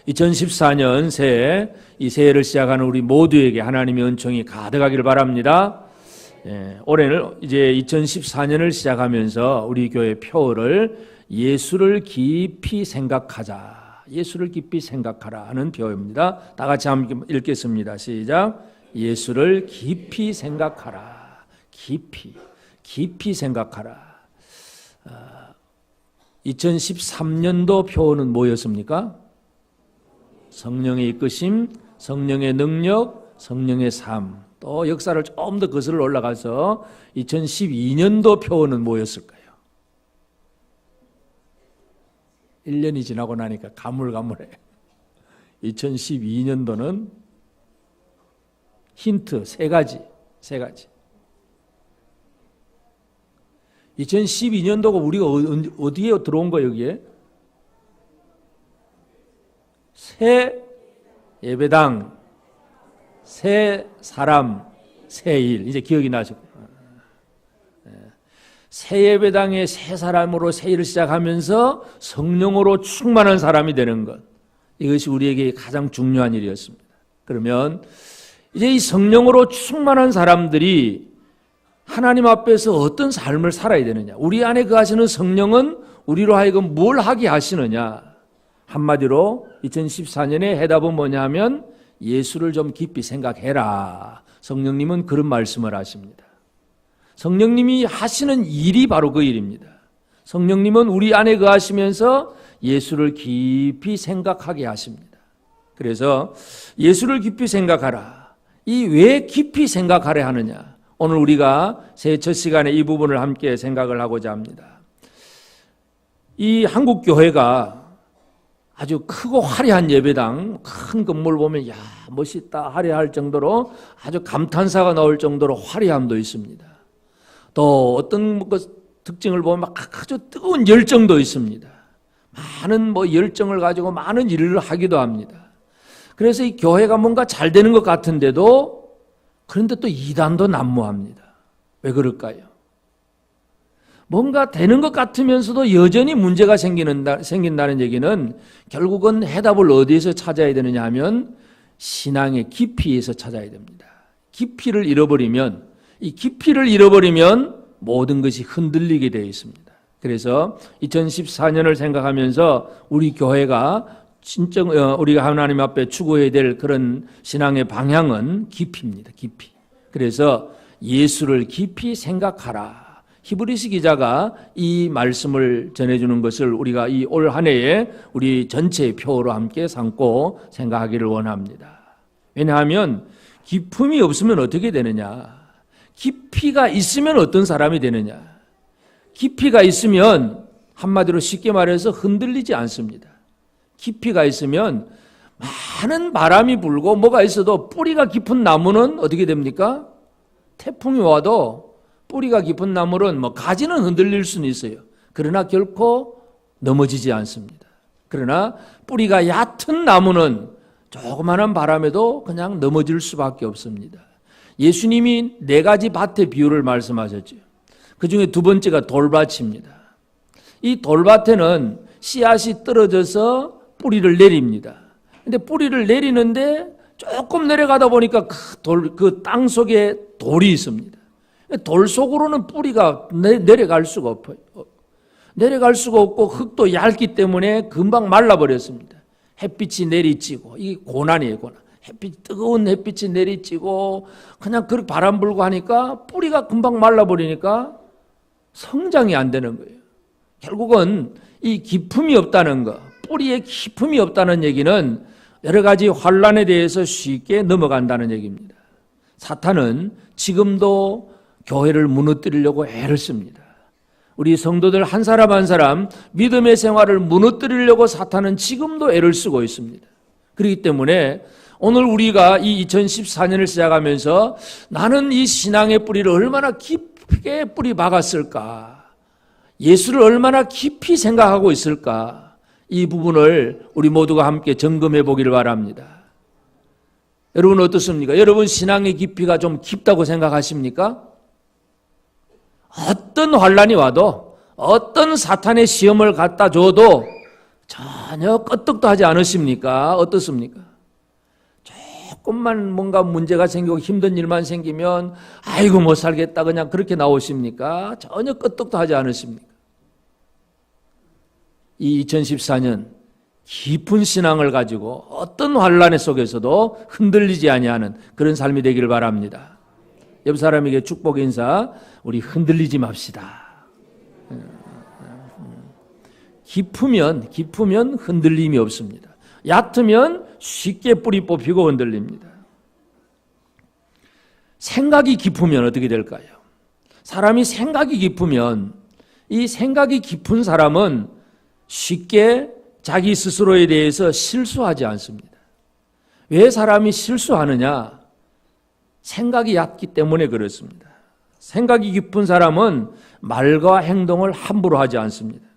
2014년 새해, 이 새해를 시작하는 우리 모두에게 하나님의 은총이 가득하기를 바랍니다. 올해는 이제 2014년을 시작하면서 우리 교회 표어를 예수를 깊이 생각하자, 예수를 깊이 생각하라 하는 표어입니다. 다 같이 한번 읽겠습니다. 시작. 예수를 깊이 생각하라. 깊이 생각하라. 2013년도 표어는 뭐였습니까? 성령의 이끄심, 성령의 능력, 성령의 삶. 또 역사를 좀 더 거슬러 올라가서 2012년도 표어는 뭐였을까요? 1년이 지나고 나니까 가물가물해. 2012년도는 힌트 세 가지. 2012년도가 우리가 어디에 들어온 거예요, 여기에? 새 예배당, 새 사람, 새 일. 이제 기억이 나셨고. 새 예배당에 새 사람으로 새 일을 시작하면서 성령으로 충만한 사람이 되는 것. 이것이 우리에게 가장 중요한 일이었습니다. 그러면 이제 이 성령으로 충만한 사람들이 하나님 앞에서 어떤 삶을 살아야 되느냐. 우리 안에 거하시는 성령은 우리로 하여금 뭘 하게 하시느냐. 한마디로 2014년의 해답은 뭐냐 하면 예수를 좀 깊이 생각해라. 성령님은 그런 말씀을 하십니다. 성령님이 하시는 일이 바로 그 일입니다. 성령님은 우리 안에 거하시면서 예수를 깊이 생각하게 하십니다. 그래서 예수를 깊이 생각하라. 이 왜 깊이 생각하려 하느냐. 오늘 우리가 새해 첫 시간에 이 부분을 함께 생각을 하고자 합니다. 이 한국 교회가 아주 크고 화려한 예배당, 큰 건물 보면 야 멋있다 화려할 정도로 아주 감탄사가 나올 정도로 화려함도 있습니다. 또 어떤 특징을 보면 아주 뜨거운 열정도 있습니다. 많은 열정을 가지고 많은 일을 하기도 합니다. 그래서 이 교회가 뭔가 잘 되는 것 같은데도 그런데 또 이단도 난무합니다. 왜 그럴까요? 뭔가 되는 것 같으면서도 여전히 문제가 생긴다는 얘기는 결국은 해답을 어디에서 찾아야 되느냐 하면 신앙의 깊이에서 찾아야 됩니다. 깊이를 잃어버리면 모든 것이 흔들리게 되어 있습니다. 그래서 2014년을 생각하면서 우리 교회가 진짜 우리가 하나님 앞에 추구해야 될 그런 신앙의 방향은 깊이입니다. 깊이. 그래서 예수를 깊이 생각하라. 히브리서 기자가 이 말씀을 전해주는 것을 우리가 이 올 한 해에 우리 전체의 표어로 함께 삼고 생각하기를 원합니다. 왜냐하면 깊음이 없으면 어떻게 되느냐? 깊이가 있으면 어떤 사람이 되느냐? 깊이가 있으면 한마디로 쉽게 말해서 흔들리지 않습니다. 깊이가 있으면 많은 바람이 불고 뭐가 있어도 뿌리가 깊은 나무는 어떻게 됩니까? 태풍이 와도 뿌리가 깊은 나무는 가지는 흔들릴 수는 있어요. 그러나 결코 넘어지지 않습니다. 그러나 뿌리가 얕은 나무는 조그마한 바람에도 그냥 넘어질 수밖에 없습니다. 예수님이 4가지 밭의 비유를 말씀하셨죠. 그 중에 두 번째가 돌밭입니다. 이 돌밭에는 씨앗이 떨어져서 뿌리를 내립니다. 근데 뿌리를 내리는데 조금 내려가다 보니까 그 땅 속에 돌이 있습니다. 돌 속으로는 뿌리가 내려갈 수가 없어요. 내려갈 수가 없고 흙도 얇기 때문에 금방 말라버렸습니다. 햇빛이 내리쬐고 이게 고난이에요, 고난. 뜨거운 햇빛이 내리쬐고 그냥 그 바람 불고 하니까 뿌리가 금방 말라버리니까 성장이 안 되는 거예요. 결국은 이 깊음이 없다는 거, 뿌리에 깊음이 없다는 얘기는 여러 가지 환란에 대해서 쉽게 넘어간다는 얘기입니다. 사탄은 지금도 교회를 무너뜨리려고 애를 씁니다. 우리 성도들 한 사람 한 사람 믿음의 생활을 무너뜨리려고 사탄은 지금도 애를 쓰고 있습니다. 그렇기 때문에 오늘 우리가 이 2014년을 시작하면서 나는 이 신앙의 뿌리를 얼마나 깊게 뿌리 박았을까? 예수를 얼마나 깊이 생각하고 있을까? 이 부분을 우리 모두가 함께 점검해 보기를 바랍니다. 여러분 어떻습니까? 여러분 신앙의 깊이가 좀 깊다고 생각하십니까? 어떤 환란이 와도 어떤 사탄의 시험을 갖다 줘도 전혀 끄떡도 하지 않으십니까? 어떻습니까? 조금만 뭔가 문제가 생기고 힘든 일만 생기면 아이고 못 살겠다 그냥 그렇게 나오십니까? 전혀 끄떡도 하지 않으십니까? 이 2014년 깊은 신앙을 가지고 어떤 환난 속에서도 흔들리지 아니하는 그런 삶이 되기를 바랍니다. 옆 사람에게 축복 인사, 우리 흔들리지 맙시다. 깊으면 흔들림이 없습니다. 얕으면 쉽게 뿌리 뽑히고 흔들립니다. 생각이 깊으면 어떻게 될까요? 사람이 생각이 깊으면 이 생각이 깊은 사람은 쉽게 자기 스스로에 대해서 실수하지 않습니다. 왜 사람이 실수하느냐? 생각이 얕기 때문에 그렇습니다. 생각이 깊은 사람은 말과 행동을 함부로 하지 않습니다.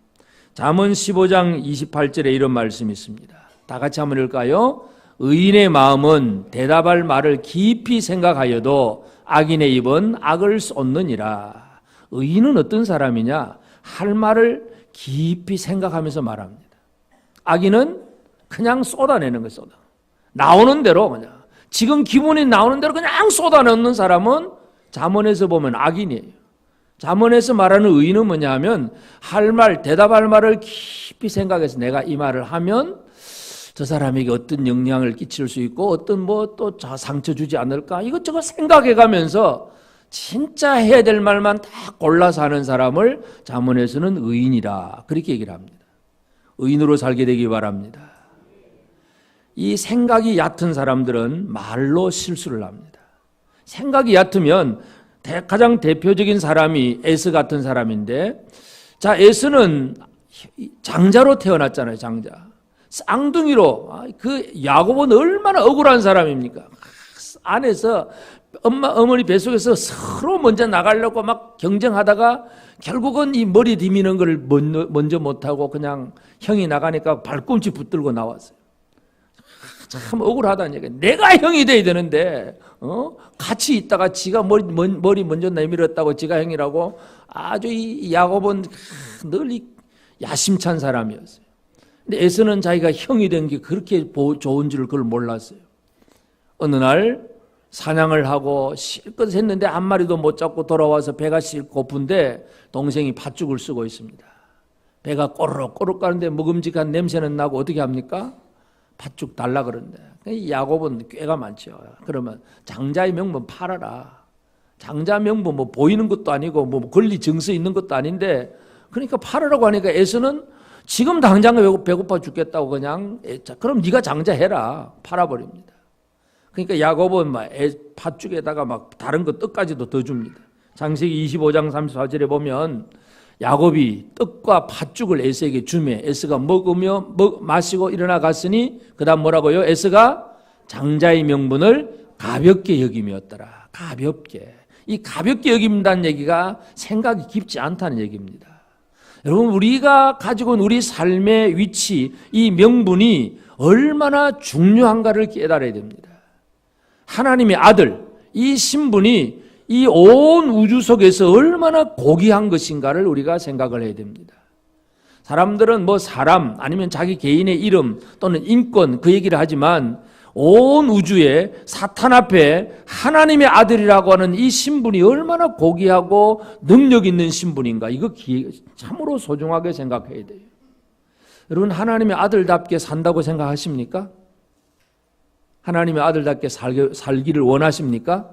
잠언 15장 28절에 이런 말씀이 있습니다. 다 같이 한번 읽을까요? 의인의 마음은 대답할 말을 깊이 생각하여도 악인의 입은 악을 쏟느니라. 의인은 어떤 사람이냐? 할 말을 깊이 생각하면서 말합니다. 악인은 그냥 쏟아내는 거예요. 나오는 대로 그냥. 지금 기분이 나오는 대로 그냥 쏟아내는 사람은 잠언에서 보면 악인이에요. 잠언에서 말하는 의인은 뭐냐 하면 할 말, 대답할 말을 깊이 생각해서 내가 이 말을 하면 저 사람에게 어떤 영향을 끼칠 수 있고 어떤 뭐 또 상처 주지 않을까 이것저것 생각해 가면서 진짜 해야 될 말만 다 골라서 하는 사람을 잠언에서는 의인이라 그렇게 얘기를 합니다. 의인으로 살게 되기 바랍니다. 이 생각이 얕은 사람들은 말로 실수를 합니다. 생각이 얕으면 가장 대표적인 사람이 에서 같은 사람인데, 자, 에서는 장자로 태어났잖아요, 장자. 쌍둥이로. 그 야곱은 얼마나 억울한 사람입니까? 안에서 어머니 뱃속에서 서로 먼저 나가려고 막 경쟁하다가 결국은 이 머리 디미는 걸 먼저 못하고 그냥 형이 나가니까 발꿈치 붙들고 나왔어요. 참 억울하다는 얘기예요. 내가 형이 돼야 되는데 같이 있다가 지가 머리 먼저 내밀었다고 지가 형이라고. 아주 이 야곱은 늘 야심찬 사람이었어요. 근데 에서는 자기가 형이 된 게 그렇게 좋은 줄 그걸 몰랐어요. 어느 날 사냥을 하고 실컷 했는데 한 마리도 못 잡고 돌아와서 배가 고픈데 동생이 팥죽을 쓰고 있습니다. 배가 꼬르륵 가는데 먹음직한 냄새는 나고 어떻게 합니까? 팥죽 달라 그러는데 야곱은 꾀가 많죠. 그러면 장자의 명분 팔아라. 장자 명분 뭐 보이는 것도 아니고 뭐 권리 정서 있는 것도 아닌데 그러니까 팔으라고 하니까 에서는 지금 당장 배고파 죽겠다고 그냥 그럼 네가 장자 해라 팔아버립니다. 그러니까 야곱은 막 팥죽에다가 막 다른 거 떡까지도 더 줍니다. 창세기 25장 34절에 보면 야곱이 떡과 팥죽을 에서에게 주매 에서가 먹으며 마시고 일어나 갔으니 그 다음 뭐라고요? 에서가 장자의 명분을 가볍게 여김이었더라. 가볍게. 이 가볍게 여긴다는 얘기가 생각이 깊지 않다는 얘기입니다. 여러분 우리가 가지고 있는 우리 삶의 위치 이 명분이 얼마나 중요한가를 깨달아야 됩니다. 하나님의 아들 이 신분이 이 온 우주 속에서 얼마나 고귀한 것인가를 우리가 생각을 해야 됩니다. 사람들은 뭐 사람 아니면 자기 개인의 이름 또는 인권 그 얘기를 하지만 온 우주에 사탄 앞에 하나님의 아들이라고 하는 이 신분이 얼마나 고귀하고 능력 있는 신분인가 이거 참으로 소중하게 생각해야 돼요. 여러분 하나님의 아들답게 산다고 생각하십니까? 하나님의 아들답게 살기를 원하십니까?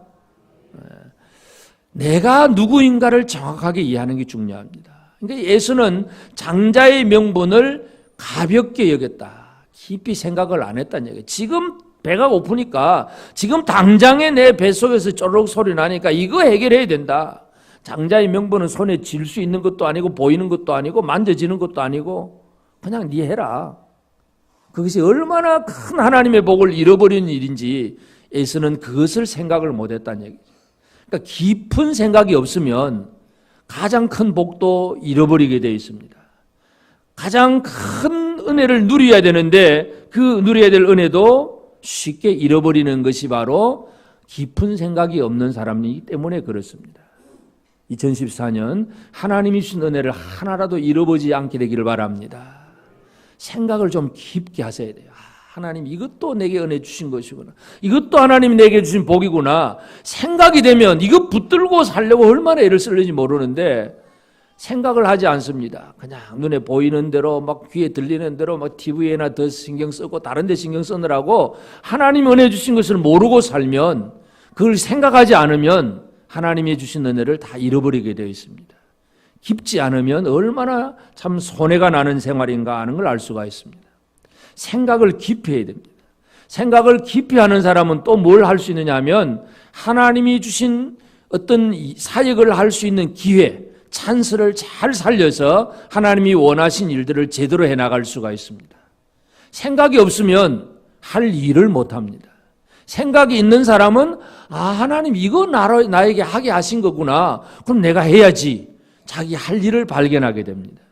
내가 누구인가를 정확하게 이해하는 게 중요합니다. 그러니까 예수는 장자의 명분을 가볍게 여겼다. 깊이 생각을 안 했다는 얘기예요. 지금 배가 고프니까 지금 당장에 내 뱃속에서 쪼르륵 소리 나니까 이거 해결해야 된다. 장자의 명분은 손에 쥘 수 있는 것도 아니고 보이는 것도 아니고 만져지는 것도 아니고 그냥 네 해라. 그것이 얼마나 큰 하나님의 복을 잃어버리는 일인지 에서는 그것을 생각을 못했다는 얘기죠. 그러니까 깊은 생각이 없으면 가장 큰 복도 잃어버리게 되어 있습니다. 가장 큰 은혜를 누려야 되는데 그 누려야 될 은혜도 쉽게 잃어버리는 것이 바로 깊은 생각이 없는 사람이기 때문에 그렇습니다. 2014년 하나님이 주신 은혜를 하나라도 잃어버리지 않게 되기를 바랍니다. 생각을 좀 깊게 하셔야 돼요. 하나님 이것도 내게 은혜 주신 것이구나. 이것도 하나님이 내게 주신 복이구나. 생각이 되면 이거 붙들고 살려고 얼마나 애를 쓸는지 모르는데 생각을 하지 않습니다. 그냥 눈에 보이는 대로 막 귀에 들리는 대로 막 TV에나 더 신경 쓰고 다른 데 신경 쓰느라고 하나님 은혜 주신 것을 모르고 살면, 그걸 생각하지 않으면 하나님이 주신 은혜를 다 잃어버리게 되어 있습니다. 깊지 않으면 얼마나 참 손해가 나는 생활인가 하는 걸 알 수가 있습니다. 생각을 깊이 해야 됩니다. 생각을 깊이 하는 사람은 또 뭘 할 수 있느냐 하면 하나님이 주신 어떤 사역을 할 수 있는 기회, 찬스를 잘 살려서 하나님이 원하신 일들을 제대로 해나갈 수가 있습니다. 생각이 없으면 할 일을 못합니다. 생각이 있는 사람은 하나님 이거 나에게 하게 하신 거구나. 그럼 내가 해야지. 자기 할 일을 발견하게 됩니다.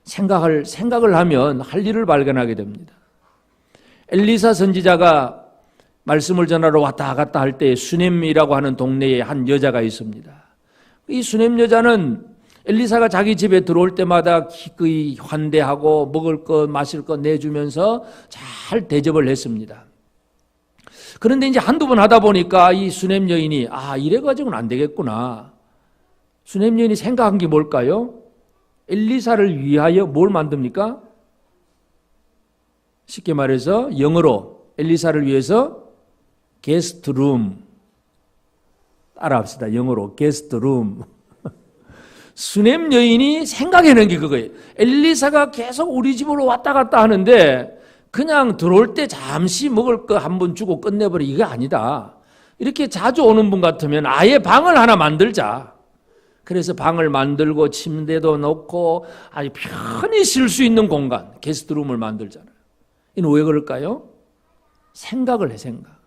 생각을 하면 할 일을 발견하게 됩니다. 엘리사 선지자가 말씀을 전하러 왔다 갔다 할 때 수넴이라고 하는 동네에 한 여자가 있습니다. 이 수넴 여자는 엘리사가 자기 집에 들어올 때마다 기꺼이 환대하고 먹을 것 마실 것 내주면서 잘 대접을 했습니다. 그런데 이제 한두 번 하다 보니까 이 수넴 여인이 이래가지고는 안 되겠구나. 수넴 여인이 생각한 게 뭘까요? 엘리사를 위하여 뭘 만듭니까? 쉽게 말해서 영어로 엘리사를 위해서 게스트룸, 따라합시다. 영어로 게스트룸. 수넴 여인이 생각해낸 게 그거예요. 엘리사가 계속 우리 집으로 왔다 갔다 하는데 그냥 들어올 때 잠시 먹을 거 한 번 주고 끝내버려, 이게 아니다. 이렇게 자주 오는 분 같으면 아예 방을 하나 만들자. 그래서 방을 만들고 침대도 놓고 아주 편히 쉴 수 있는 공간, 게스트룸을 만들잖아요. 이는 왜 그럴까요? 생각을 해, 생각.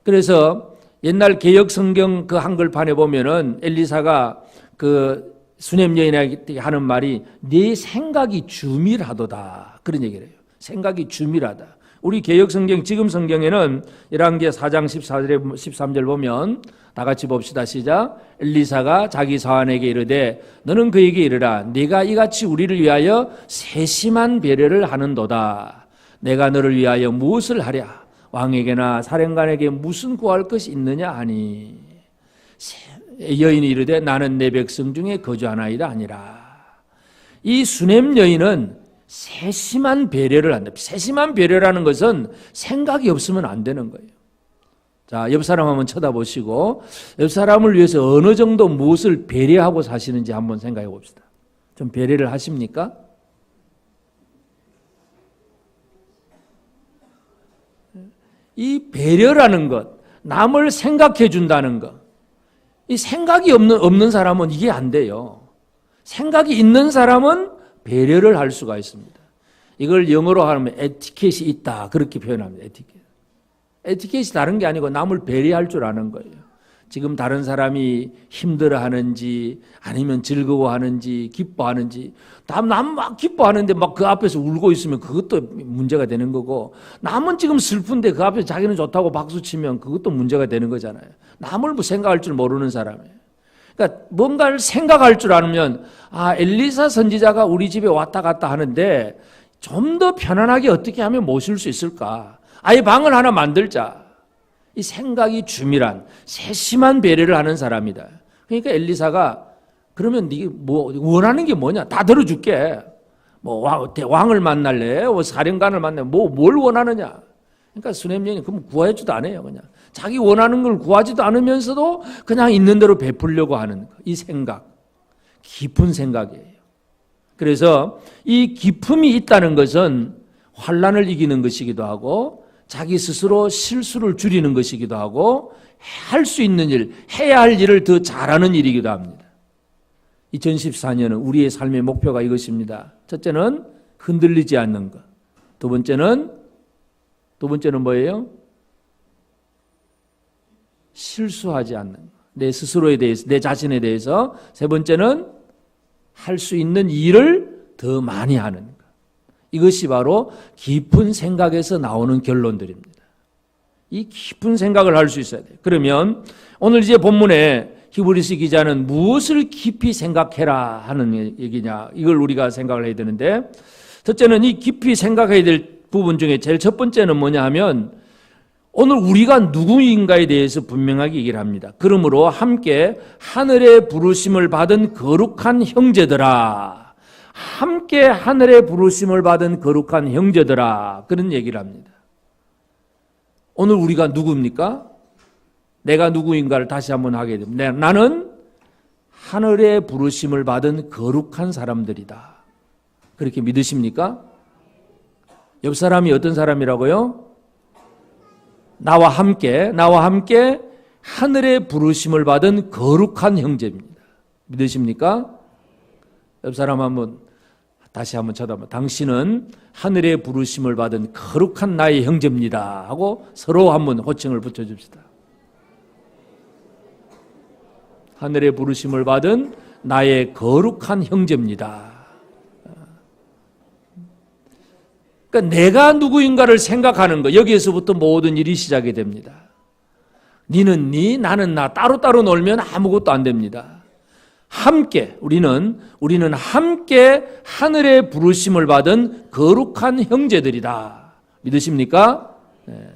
그래서 옛날 개역 성경 그 한글판에 보면은 엘리사가 그 수넴 여인에게 하는 말이 네 생각이 주밀하도다, 그런 얘기를 해요. 생각이 주밀하다. 우리 개역 성경, 지금 성경에는 열왕기하 4장 14절에 13절 보면 다 같이 봅시다. 시작. 엘리사가 자기 사환에게 이르되 너는 그에게 이르라 네가 이같이 우리를 위하여 세심한 배려를 하는도다. 내가 너를 위하여 무엇을 하랴? 왕에게나 사령관에게 무슨 구할 것이 있느냐 하니 여인이 이르되 나는 내 백성 중에 거주하나이다 아니라. 이 수넴 여인은 세심한 배려를 한다. 세심한 배려라는 것은 생각이 없으면 안 되는 거예요. 자, 옆 사람 한번 쳐다보시고 옆 사람을 위해서 어느 정도 무엇을 배려하고 사시는지 한번 생각해 봅시다. 좀 배려를 하십니까? 이 배려라는 것, 남을 생각해 준다는 것, 이 생각이 없는 사람은 이게 안 돼요. 생각이 있는 사람은 배려를 할 수가 있습니다. 이걸 영어로 하면 에티켓이 있다, 그렇게 표현합니다. 에티켓이 다른 게 아니고 남을 배려할 줄 아는 거예요. 지금 다른 사람이 힘들어하는지 아니면 즐거워하는지 기뻐하는지, 남 막 기뻐하는데 막 그 앞에서 울고 있으면 그것도 문제가 되는 거고, 남은 지금 슬픈데 그 앞에서 자기는 좋다고 박수치면 그것도 문제가 되는 거잖아요. 남을 뭐 생각할 줄 모르는 사람이에요. 그러니까 뭔가를 생각할 줄 알면 엘리사 선지자가 우리 집에 왔다 갔다 하는데 좀 더 편안하게 어떻게 하면 모실 수 있을까? 아예 방을 하나 만들자. 이 생각이 주밀한 세심한 배려를 하는 사람이다. 그러니까 엘리사가 그러면 네가 뭐 원하는 게 뭐냐? 다 들어줄게. 뭐 왕을 만날래? 사령관을 만날래? 뭘 원하느냐? 그러니까 수넴 여인이 그럼 구하지도 않아요. 그냥 자기 원하는 걸 구하지도 않으면서도 그냥 있는 대로 베풀려고 하는 이 생각, 깊은 생각이에요. 그래서 이 기품이 있다는 것은 환난을 이기는 것이기도 하고 자기 스스로 실수를 줄이는 것이기도 하고 할 수 있는 일, 해야 할 일을 더 잘하는 일이기도 합니다. 2014년은 우리의 삶의 목표가 이것입니다. 첫째는 흔들리지 않는 것. 두 번째는 뭐예요? 실수하지 않는 것. 내 스스로에 대해서, 내 자신에 대해서. 세 번째는 할 수 있는 일을 더 많이 하는 것. 이것이 바로 깊은 생각에서 나오는 결론들입니다. 이 깊은 생각을 할 수 있어야 돼요. 그러면 오늘 이제 본문에 히브리서 기자는 무엇을 깊이 생각해라 하는 얘기냐, 이걸 우리가 생각을 해야 되는데 첫째는 이 깊이 생각해야 될 부분 중에 제일 첫 번째는 뭐냐 하면 오늘 우리가 누구인가에 대해서 분명하게 얘기를 합니다. 그러므로 함께 하늘의 부르심을 받은 거룩한 형제들아, 함께 하늘의 부르심을 받은 거룩한 형제들아, 그런 얘기를 합니다. 오늘 우리가 누구입니까? 내가 누구인가를 다시 한번 하게 됩니다. 나는 하늘의 부르심을 받은 거룩한 사람들이다. 그렇게 믿으십니까? 옆 사람이 어떤 사람이라고요? 나와 함께 하늘의 부르심을 받은 거룩한 형제입니다. 믿으십니까? 옆 사람 한번 다시 한번 쳐다봐. 당신은 하늘의 부르심을 받은 거룩한 나의 형제입니다 하고 서로 한번 호칭을 붙여줍시다. 하늘의 부르심을 받은 나의 거룩한 형제입니다. 그러니까 내가 누구인가를 생각하는 것, 여기에서부터 모든 일이 시작이 됩니다. 니는 니, 나는 나, 따로따로 놀면 아무것도 안 됩니다. 함께, 우리는 함께 하늘의 부르심을 받은 거룩한 형제들이다. 믿으십니까? 네.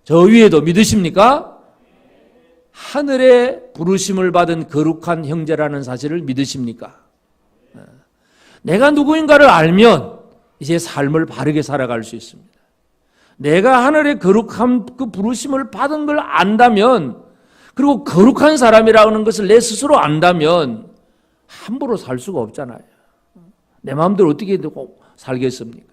저 위에도 믿으십니까? 하늘의 부르심을 받은 거룩한 형제라는 사실을 믿으십니까? 네. 내가 누구인가를 알면 이제 삶을 바르게 살아갈 수 있습니다. 내가 하늘의 거룩한 그 부르심을 받은 걸 안다면, 그리고 거룩한 사람이라는 것을 내 스스로 안다면 함부로 살 수가 없잖아요. 내 마음대로 어떻게 살겠습니까?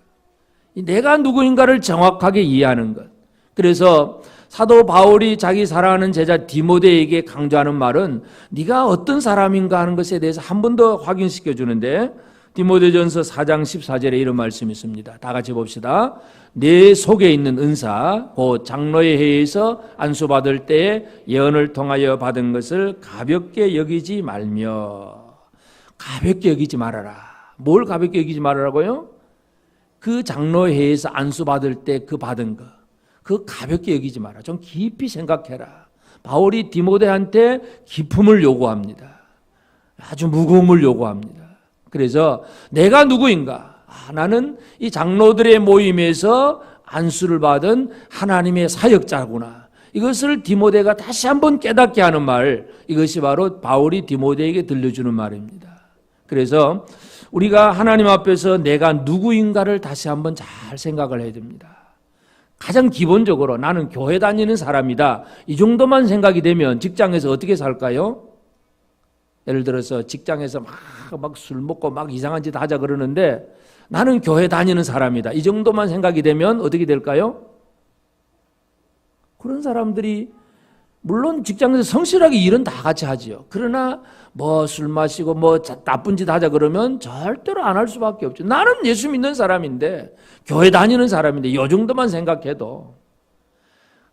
내가 누구인가를 정확하게 이해하는 것. 그래서 사도 바울이 자기 사랑하는 제자 디모데에게 강조하는 말은 네가 어떤 사람인가 하는 것에 대해서 한 번 더 확인시켜 주는데, 디모데전서 4장 14절에 이런 말씀이 있습니다. 다 같이 봅시다. 내 속에 있는 은사, 곧 장로의 회의에서 안수받을 때에 예언을 통하여 받은 것을 가볍게 여기지 말며. 가볍게 여기지 말아라. 뭘 가볍게 여기지 말아라고요? 그 장로의 회의에서 안수받을 때 그 받은 거, 그 가볍게 여기지 마라. 좀 깊이 생각해라. 바울이 디모데한테 기품을 요구합니다. 아주 무거움을 요구합니다. 그래서 내가 누구인가? 나는 이 장로들의 모임에서 안수를 받은 하나님의 사역자구나. 이것을 디모데가 다시 한번 깨닫게 하는 말, 이것이 바로 바울이 디모데에게 들려주는 말입니다. 그래서 우리가 하나님 앞에서 내가 누구인가를 다시 한번 잘 생각을 해야 됩니다. 가장 기본적으로 나는 교회 다니는 사람이다. 이 정도만 생각이 되면 직장에서 어떻게 살까요? 예를 들어서 직장에서 막 술 먹고 막 이상한 짓 하자 그러는데 나는 교회 다니는 사람이다. 이 정도만 생각이 되면 어떻게 될까요? 그런 사람들이 물론 직장에서 성실하게 일은 다 같이 하지요. 그러나 뭐 술 마시고 뭐 나쁜 짓 하자 그러면 절대로 안 할 수밖에 없죠. 나는 예수 믿는 사람인데, 교회 다니는 사람인데 이 정도만 생각해도,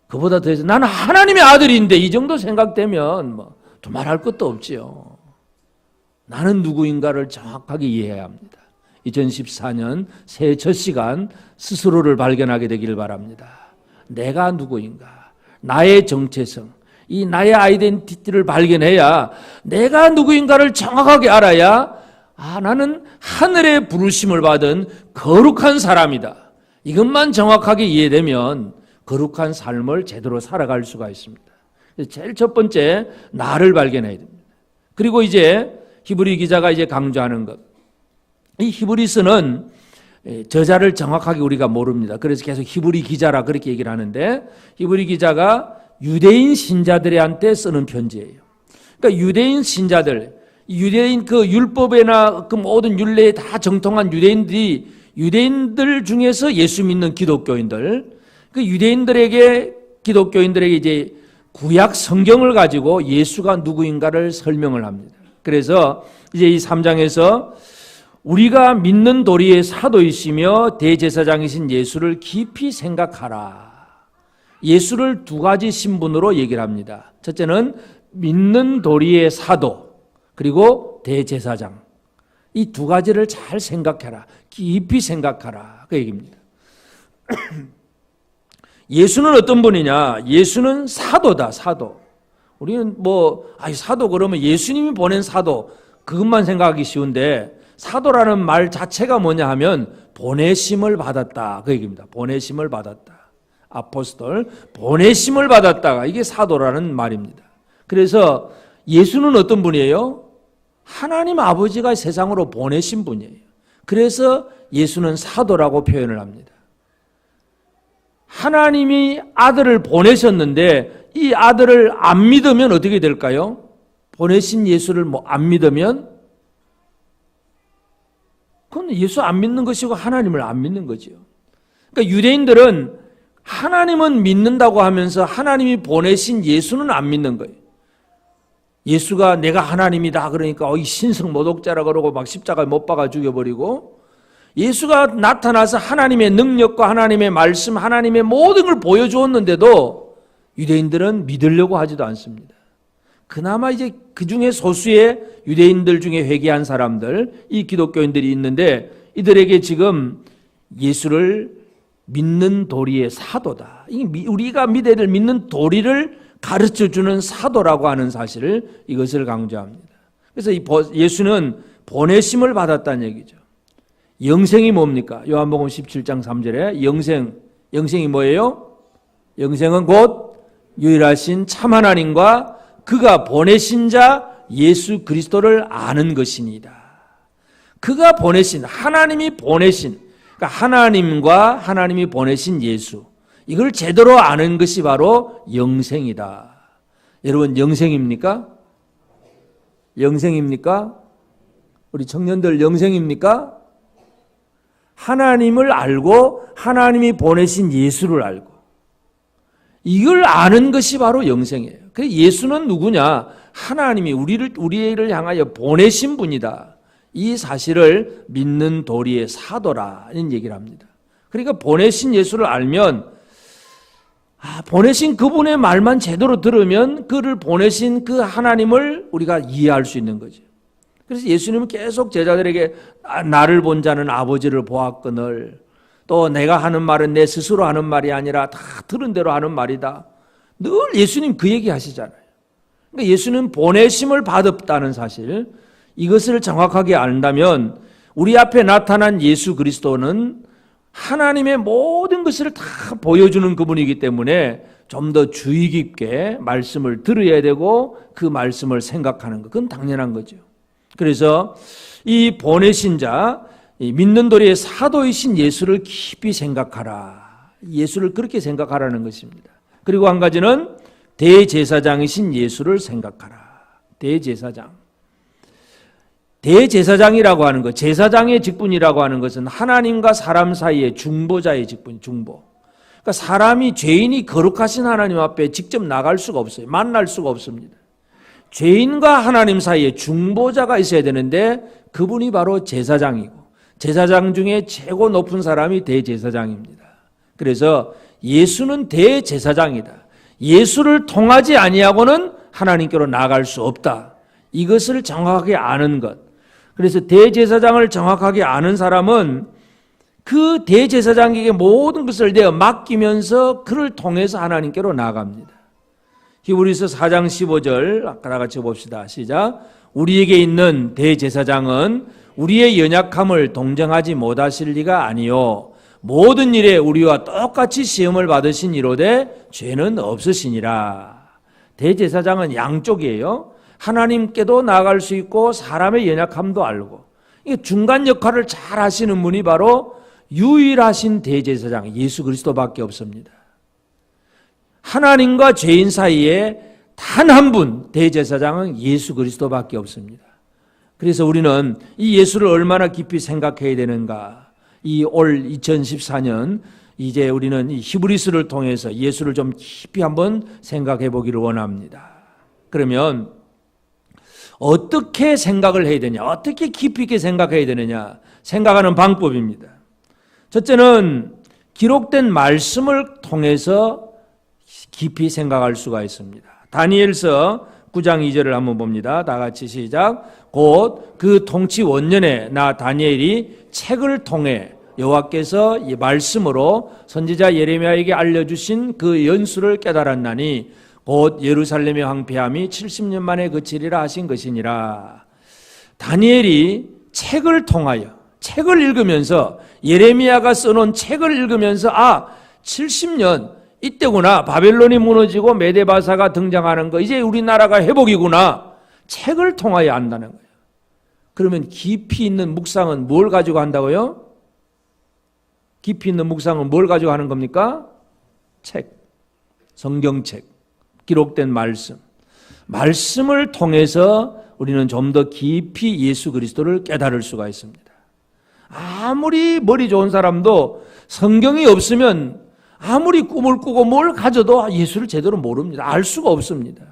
그보다 더 해서 나는 하나님의 아들인데 이 정도 생각되면 뭐 두말할 것도 없지요. 나는 누구인가를 정확하게 이해해야 합니다. 2014년 새해 첫 시간 스스로를 발견하게 되기를 바랍니다. 내가 누구인가, 나의 정체성, 이 나의 아이덴티티를 발견해야, 내가 누구인가를 정확하게 알아야 나는 하늘의 부르심을 받은 거룩한 사람이다. 이것만 정확하게 이해되면 거룩한 삶을 제대로 살아갈 수가 있습니다. 제일 첫 번째, 나를 발견해야 됩니다. 그리고 이제 히브리 기자가 이제 강조하는 것, 이 히브리서는 저자를 정확하게 우리가 모릅니다. 그래서 계속 히브리 기자라 그렇게 얘기를 하는데, 히브리 기자가 유대인 신자들한테 쓰는 편지예요. 그러니까 유대인 신자들, 유대인 그 율법에나 그 모든 율례에 다 정통한 유대인들 중에서 예수 믿는 기독교인들, 그 유대인들에게, 기독교인들에게 이제 구약 성경을 가지고 예수가 누구인가를 설명을 합니다. 그래서 이제 이 3장에서 우리가 믿는 도리의 사도이시며 대제사장이신 예수를 깊이 생각하라. 예수를 두 가지 신분으로 얘기를 합니다. 첫째는 믿는 도리의 사도, 그리고 대제사장. 이 두 가지를 잘 생각해라. 깊이 생각하라. 그 얘기입니다. 예수는 어떤 분이냐? 예수는 사도다, 사도. 우리는 사도 그러면 예수님이 보낸 사도, 그것만 생각하기 쉬운데, 사도라는 말 자체가 뭐냐 하면 보내심을 받았다. 그 얘기입니다. 보내심을 받았다. 아포스톨, 보내심을 받았다가 이게 사도라는 말입니다. 그래서 예수는 어떤 분이에요? 하나님 아버지가 세상으로 보내신 분이에요. 그래서 예수는 사도라고 표현을 합니다. 하나님이 아들을 보내셨는데 이 아들을 안 믿으면 어떻게 될까요? 보내신 예수를 안 믿으면 그건 예수 안 믿는 것이고 하나님을 안 믿는 거죠. 그러니까 유대인들은 하나님은 믿는다고 하면서 하나님이 보내신 예수는 안 믿는 거예요. 예수가 내가 하나님이다 그러니까 이 신성 모독자라 그러고 막 십자가에 못 박아 죽여버리고, 예수가 나타나서 하나님의 능력과 하나님의 말씀, 하나님의 모든 걸 보여주었는데도 유대인들은 믿으려고 하지도 않습니다. 그나마 이제 그 중에 소수의 유대인들 중에 회개한 사람들, 이 기독교인들이 있는데 이들에게 지금 예수를 믿는 도리의 사도다. 우리가 믿어야 될 믿는 도리를 가르쳐주는 사도라고 하는 사실을, 이것을 강조합니다. 그래서 예수는 보내심을 받았다는 얘기죠. 영생이 뭡니까? 요한복음 17장 3절에 영생이 뭐예요? 영생은 곧 유일하신 참 하나님과 그가 보내신 자 예수 그리스도를 아는 것이니이다. 그가 보내신, 하나님이 보내신, 그러니까 하나님과 하나님이 보내신 예수, 이걸 제대로 아는 것이 바로 영생이다. 여러분, 영생입니까? 영생입니까? 우리 청년들 영생입니까? 하나님을 알고 하나님이 보내신 예수를 알고 이걸 아는 것이 바로 영생이에요. 그래서 예수는 누구냐? 하나님이 우리를 향하여 보내신 분이다. 이 사실을 믿는 도리의 사도라는 얘기를 합니다. 그러니까 보내신 예수를 알면, 보내신 그분의 말만 제대로 들으면 그를 보내신 그 하나님을 우리가 이해할 수 있는 거죠. 그래서 예수님은 계속 제자들에게 나를 본 자는 아버지를 보았거늘, 또 내가 하는 말은 내 스스로 하는 말이 아니라 다 들은 대로 하는 말이다. 늘 예수님 그 얘기 하시잖아요. 그러니까 예수는 보내심을 받았다는 사실, 이것을 정확하게 안다면 우리 앞에 나타난 예수 그리스도는 하나님의 모든 것을 다 보여주는 그분이기 때문에 좀 더 주의 깊게 말씀을 들어야 되고 그 말씀을 생각하는 것, 그건 당연한 거죠. 그래서 이 보내신 자, 믿는 도리의 사도이신 예수를 깊이 생각하라. 예수를 그렇게 생각하라는 것입니다. 그리고 한 가지는 대제사장이신 예수를 생각하라. 대제사장이라고 하는 것, 제사장의 직분이라고 하는 것은 하나님과 사람 사이의 중보자의 직분, 중보. 그러니까 사람이, 죄인이 거룩하신 하나님 앞에 직접 나갈 수가 없어요. 만날 수가 없습니다. 죄인과 하나님 사이에 중보자가 있어야 되는데 그분이 바로 제사장이고, 제사장 중에 최고 높은 사람이 대제사장입니다. 그래서 예수는 대제사장이다. 예수를 통하지 아니하고는 하나님께로 나아갈 수 없다. 이것을 정확하게 아는 것. 그래서 대제사장을 정확하게 아는 사람은 그 대제사장에게 모든 것을 내어 맡기면서 그를 통해서 하나님께로 나아갑니다. 히브리서 4장 15절 아까 다 같이 봅시다. 시작. 우리에게 있는 대제사장은 우리의 연약함을 동정하지 못하실 리가 아니요 모든 일에 우리와 똑같이 시험을 받으신 이로되 죄는 없으시니라. 대제사장은 양쪽이에요. 하나님께도 나아갈 수 있고 사람의 연약함도 알고, 이게 중간 역할을 잘 하시는 분이 바로 유일하신 대제사장 예수 그리스도밖에 없습니다. 하나님과 죄인 사이에 단 한 분 대제사장은 예수 그리스도밖에 없습니다. 그래서 우리는 이 예수를 얼마나 깊이 생각해야 되는가. 이 올 2014년 이제 우리는 이 히브리서를 통해서 예수를 좀 깊이 한번 생각해 보기를 원합니다. 그러면 어떻게 생각을 해야 되냐, 어떻게 깊이 있게 생각해야 되느냐, 생각하는 방법입니다. 첫째는 기록된 말씀을 통해서 깊이 생각할 수가 있습니다. 다니엘서 9장 2절을 한번 봅니다. 다 같이 시작. 곧 그 통치 원년에 나 다니엘이 책을 통해 여호와께서 이 말씀으로 선지자 예레미야에게 알려주신 그 연수를 깨달았나니 곧 예루살렘의 황폐함이 70년 만에 그치리라 하신 것이니라. 다니엘이 책을 통하여, 책을 읽으면서 예레미야가 써놓은 책을 읽으면서 70년 이때구나. 바벨론이 무너지고 메데바사가 등장하는 거. 이제 우리나라가 회복이구나. 책을 통하여 안다는 거예요. 그러면 깊이 있는 묵상은 뭘 가지고 한다고요? 깊이 있는 묵상은 뭘 가지고 하는 겁니까? 책, 성경책, 기록된 말씀. 말씀을 통해서 우리는 좀 더 깊이 예수 그리스도를 깨달을 수가 있습니다. 아무리 머리 좋은 사람도 성경이 없으면 아무리 꿈을 꾸고 뭘 가져도 예수를 제대로 모릅니다. 알 수가 없습니다.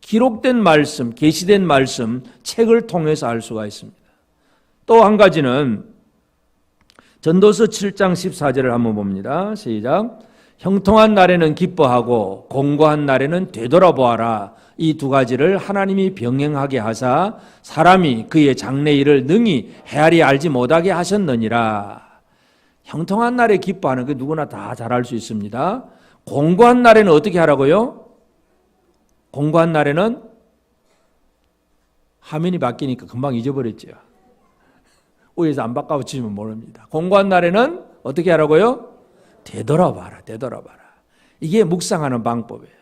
기록된 말씀, 계시된 말씀, 책을 통해서 알 수가 있습니다. 또 한 가지는 전도서 7장 14절을 한번 봅니다. 시작. 형통한 날에는 기뻐하고 공고한 날에는 되돌아보아라. 이 두 가지를 하나님이 병행하게 하사 사람이 그의 장래 일을 능히 헤아리 알지 못하게 하셨느니라. 형통한 날에 기뻐하는 게 누구나 다 잘 알 수 있습니다. 공고한 날에는 어떻게 하라고요? 공고한 날에는 화면이 바뀌니까 금방 잊어버렸죠. 위에서 안 바꿔붙이면 모릅니다. 공고한 날에는 어떻게 하라고요? 되돌아봐라, 되돌아봐라. 이게 묵상하는 방법이에요.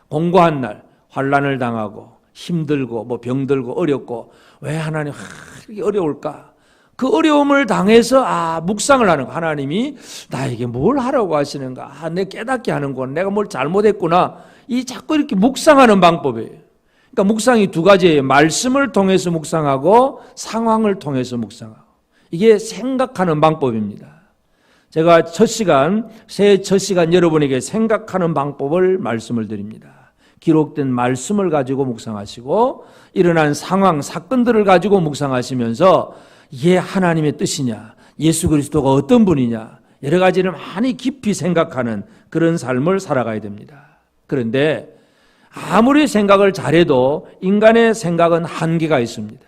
공고한 날, 환난을 당하고 힘들고 병들고 어렵고 왜 하나님 이렇게 어려울까? 그 어려움을 당해서 묵상을 하는 거. 하나님이 나에게 뭘 하라고 하시는가? 내 깨닫게 하는구나. 내가 뭘 잘못했구나. 이 자꾸 이렇게 묵상하는 방법이에요. 그러니까 묵상이 두 가지예요. 말씀을 통해서 묵상하고 상황을 통해서 묵상하고. 이게 생각하는 방법입니다. 제가 새해 첫 시간 여러분에게 생각하는 방법을 말씀을 드립니다. 기록된 말씀을 가지고 묵상하시고 일어난 상황, 사건들을 가지고 묵상하시면서 이게 하나님의 뜻이냐, 예수 그리스도가 어떤 분이냐, 여러 가지를 많이 깊이 생각하는 그런 삶을 살아가야 됩니다. 그런데 아무리 생각을 잘해도 인간의 생각은 한계가 있습니다.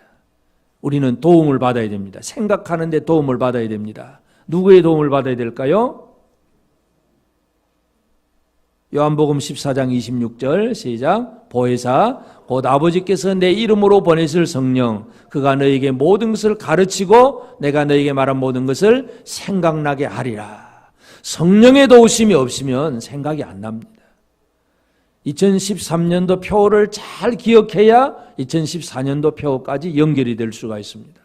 우리는 도움을 받아야 됩니다. 생각하는데 도움을 받아야 됩니다. 누구의 도움을 받아야 될까요? 요한복음 14장 26절 시작. 보혜사 곧 아버지께서 내 이름으로 보내실 성령 그가 너에게 모든 것을 가르치고 내가 너에게 말한 모든 것을 생각나게 하리라. 성령의 도우심이 없으면 생각이 안 납니다. 2013년도 표를 잘 기억해야 2014년도 표까지 연결이 될 수가 있습니다.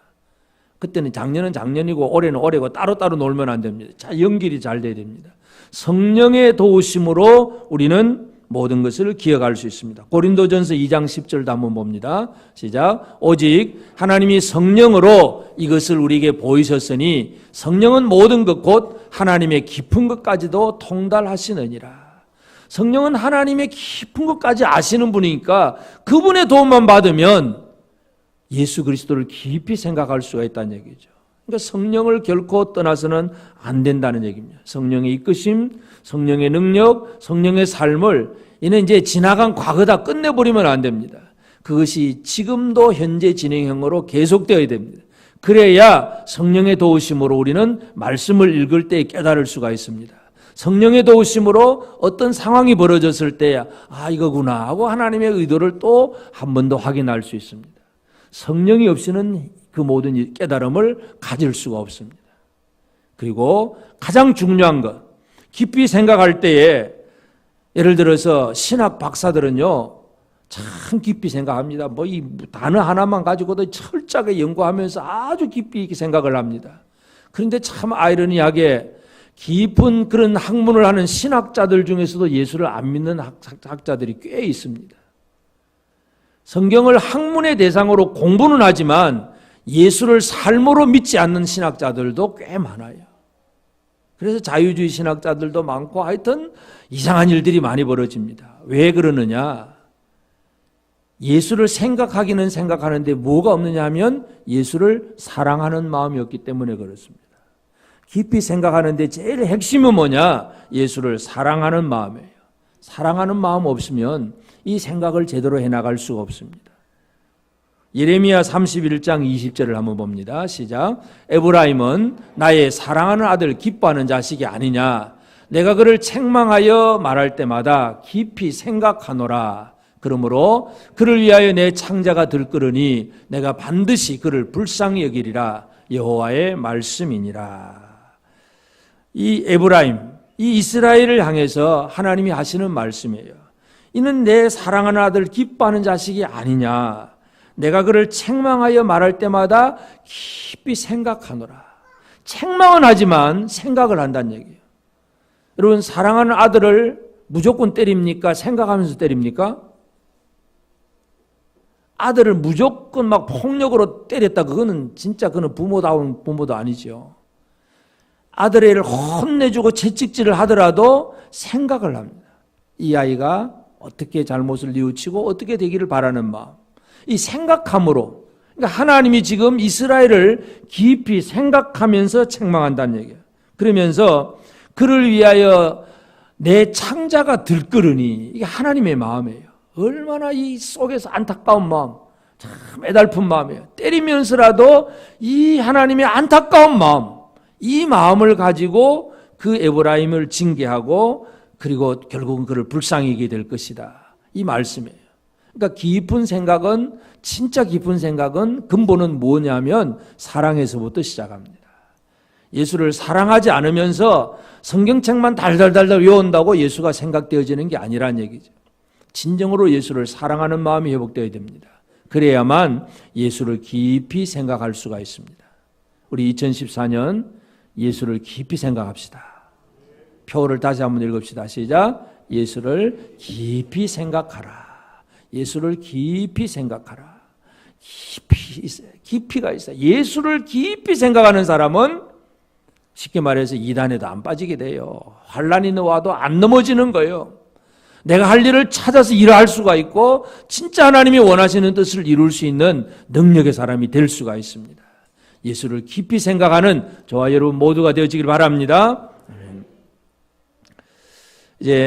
그때는 작년은 작년이고 올해는 올해고 따로따로 놀면 안 됩니다. 자, 연결이 잘 돼야 됩니다. 성령의 도우심으로 우리는 모든 것을 기억할 수 있습니다. 고린도전서 2장 10절도 한번 봅니다. 시작. 오직 하나님이 성령으로 이것을 우리에게 보이셨으니 성령은 모든 것 곧 하나님의 깊은 것까지도 통달하시느니라. 성령은 하나님의 깊은 것까지 아시는 분이니까 그분의 도움만 받으면 예수 그리스도를 깊이 생각할 수가 있다는 얘기죠. 그러니까 성령을 결코 떠나서는 안 된다는 얘기입니다. 성령의 이끄심, 성령의 능력, 성령의 삶을 이는 이제 지나간 과거다 끝내버리면 안 됩니다. 그것이 지금도 현재 진행형으로 계속되어야 됩니다. 그래야 성령의 도우심으로 우리는 말씀을 읽을 때 깨달을 수가 있습니다. 성령의 도우심으로 어떤 상황이 벌어졌을 때야 이거구나 하고 하나님의 의도를 또 한 번 더 확인할 수 있습니다. 성령이 없이는 그 모든 깨달음을 가질 수가 없습니다. 그리고 가장 중요한 것, 깊이 생각할 때에 예를 들어서 신학 박사들은요 참 깊이 생각합니다. 이 단어 하나만 가지고도 철저하게 연구하면서 아주 깊이 있게 생각을 합니다. 그런데 참 아이러니하게 깊은 그런 학문을 하는 신학자들 중에서도 예수를 안 믿는 학자들이 꽤 있습니다. 성경을 학문의 대상으로 공부는 하지만 예수를 삶으로 믿지 않는 신학자들도 꽤 많아요. 그래서 자유주의 신학자들도 많고 하여튼 이상한 일들이 많이 벌어집니다. 왜 그러느냐? 예수를 생각하기는 생각하는데 뭐가 없느냐 하면 예수를 사랑하는 마음이 없기 때문에 그렇습니다. 깊이 생각하는데 제일 핵심은 뭐냐? 예수를 사랑하는 마음이에요. 사랑하는 마음 없으면 이 생각을 제대로 해나갈 수가 없습니다. 예레미야 31장 20절을 한번 봅니다. 시작. 에브라임은 나의 사랑하는 아들 기뻐하는 자식이 아니냐. 내가 그를 책망하여 말할 때마다 깊이 생각하노라. 그러므로 그를 위하여 내 창자가 들끓으니 내가 반드시 그를 불쌍히 여기리라. 여호와의 말씀이니라. 이 에브라임, 이 이스라엘을 향해서 하나님이 하시는 말씀이에요. 이는 내 사랑하는 아들 기뻐하는 자식이 아니냐. 내가 그를 책망하여 말할 때마다 깊이 생각하노라. 책망은 하지만 생각을 한다는 얘기예요. 여러분, 사랑하는 아들을 무조건 때립니까? 생각하면서 때립니까? 아들을 무조건 막 폭력으로 때렸다. 그거는 진짜 그는 부모다운 부모도 아니죠. 아들을 혼내주고 채찍질을 하더라도 생각을 합니다. 이 아이가 어떻게 잘못을 뉘우치고 어떻게 되기를 바라는 마음. 이 생각함으로, 그러니까 하나님이 지금 이스라엘을 깊이 생각하면서 책망한다는 얘기예요. 그러면서 그를 위하여 내 창자가 들끓으니, 이게 하나님의 마음이에요. 얼마나 이 속에서 안타까운 마음, 참 애달픈 마음이에요. 때리면서라도 이 하나님의 안타까운 마음, 이 마음을 가지고 그 에브라임을 징계하고 그리고 결국은 그를 불쌍히 여기게 될 것이다. 이 말씀이에요. 그러니까 깊은 생각은, 진짜 깊은 생각은 근본은 뭐냐면 사랑에서부터 시작합니다. 예수를 사랑하지 않으면서 성경책만 달달달달 외운다고 예수가 생각되어지는 게 아니란 얘기죠. 진정으로 예수를 사랑하는 마음이 회복되어야 됩니다. 그래야만 예수를 깊이 생각할 수가 있습니다. 우리 2014년 예수를 깊이 생각합시다. 표를 다시 한번 읽읍시다. 시작. 예수를 깊이 생각하라. 예수를 깊이 생각하라. 깊이 있어요. 깊이가 있어요. 예수를 깊이 생각하는 사람은 쉽게 말해서 이단에도 안 빠지게 돼요. 환난이 와도 안 넘어지는 거예요. 내가 할 일을 찾아서 일할 수가 있고 진짜 하나님이 원하시는 뜻을 이룰 수 있는 능력의 사람이 될 수가 있습니다. 예수를 깊이 생각하는 저와 여러분 모두가 되어지길 바랍니다. 이제